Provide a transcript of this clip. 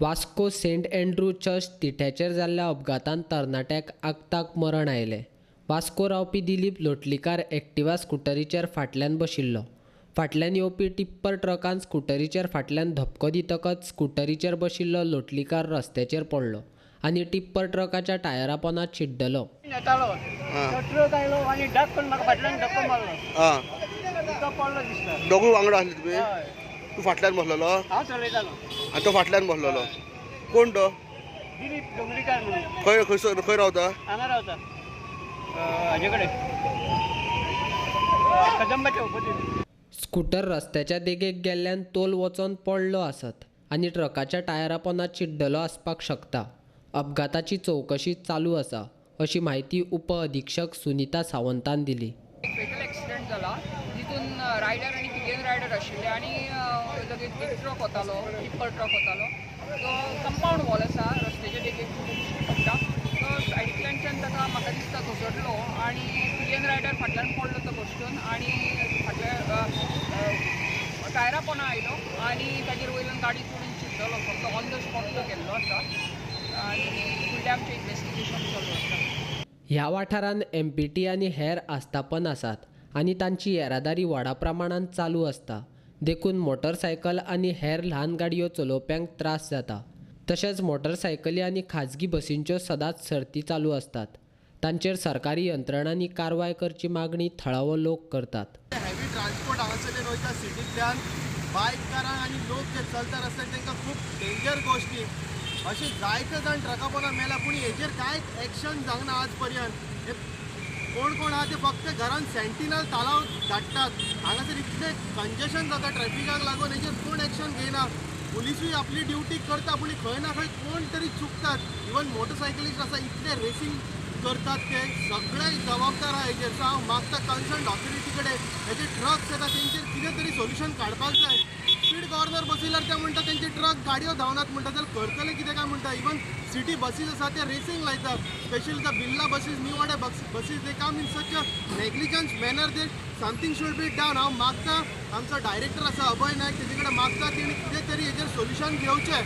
Vasco Saint Andrew church तिठ्याचेर जाल्ल्या अपघातांत तरणाट्याक आगताक मरण आयलें। वास्को रावपी दिलीप लोटलीकार एक्टिवा स्कूटरीचेर फाटल्यान बशिल्लो। फाटल्यान येवपी टिप्पर ट्रकान स्कूटरीचेर फाटल्यान धपको दितकच स्कूटरीचेर बशिल्लो लोटलीकार रस्त्याचेर पडलो आनी टिप्पर ट्रकाच्या टायरा पोंदात शिड्डलो। दोगूय वांगडा आसले तुमी? तूं फाटल्यान बसलेलो? हांव चलयतालो आनी तो फाटल्यान बसलेलो? कोण तो? दिलीप डोंगरीकार म्हणून। खंय रावता? हांगा रावता हाजे कडेन कदंबाच्या उपजीत। स्कूटर रस्त्याच्या देगेक गेल्ल्यान तोल वचोन पडलो आसत आनी ट्रकाच्या टायरा पोंदात शिड्डलो आसपाक शकता। अपघाताची चवकशी चालू आसा अशी माहिती उप अधीक्षक सुनीता सावंतान दिली। एक व्हेकल एक्सिडेंट जाला जितून रायडर आनी पिलियन रायडर आशिल्ले आनी लगेच एक ट्रक वतालो, टिप्पर ट्रक वतालो। तो कंपाऊंड वॉल आसा रस्त्याच्या देगेक पडटा, तो सायडींतल्यान ताका म्हाका दिसता घसरलो आनी पिलियन रायडर फाटल्यान पडलो तो घसरून आनी फाटल्या टायरा पोंदा आयलो आनी ताजेर वयल्यान गाडी चडून शिरलो। फक्त ऑन द स्पॉट तो गेल्लो आसा आनी फुडलें आमचें इन्वेस्टिगेशन चालू आसा। ह्या वाठारांत MPT आनी हेर आस्थापन आसात आनी तांची येरादारी व्हडा प्रमाणांत चालू आसता। देखून मोटरसायकल आनी हेर ल्हान गाडयो चलोवप्यांक त्रास जाता। तशेंच मोटरसायकली आनी खाजगी बसींच्यो सदांच सर्ती चालू असतात। तांचेर सरकारी यंत्रणांनी कारवाय करची मागणी थळावो लोक करतात। हेवी ट्रान्सपोर्ट हांगासरल्यान वयता सिटींतल्यान बायक कारां आनी लोक जे चलता रस्त्यार तांकां खूब डेंजर गोश्टी अशें जायते जाण ट्रका पोंदा मेला, पूण हेजेर कांयच एक्शन जावना आज पर्यंत। कोण कोण आहा ते फक्त घरान सेंटिनल तालाव धाडटात। हांगासर इतलें कंजेशन जाता ट्रॅफिकाक लागून, हेजेर कोण एक्शन घेयना। पुलिसूय आपली ड्युटी करता पूण खंय ना खंय कोण तरी चुकतात। इवन मोटरसायकलिस्ट आसा इतले रेसींग करतात ते सगळे जबाबदार आहा हेजेर। सो हांव मागता कन्सर्न ऑथॉरिटी कडेन हेजे ट्रक्स येता तेंचेर कितें तरी सोल्युशन काडपाक जाय। स्पीड गव्हर्नर बसयल्यार ते म्हणटा तेंचे ट्रक गाडयो धांवनात म्हणटा, जाल्यार करतले कितें काय म्हणटा। इवन सिटी बसीस आसा ते रेसींग लायतात, specially the Birla buses, new Vaddem buses, they come in such a negligence manner, they something should be done. हांव मागता आमचो डायरेक्टर आसा अभय नायक तेजे कडेन मागता तेणी कितें तरी हेजेर सोल्युशन घेवचें।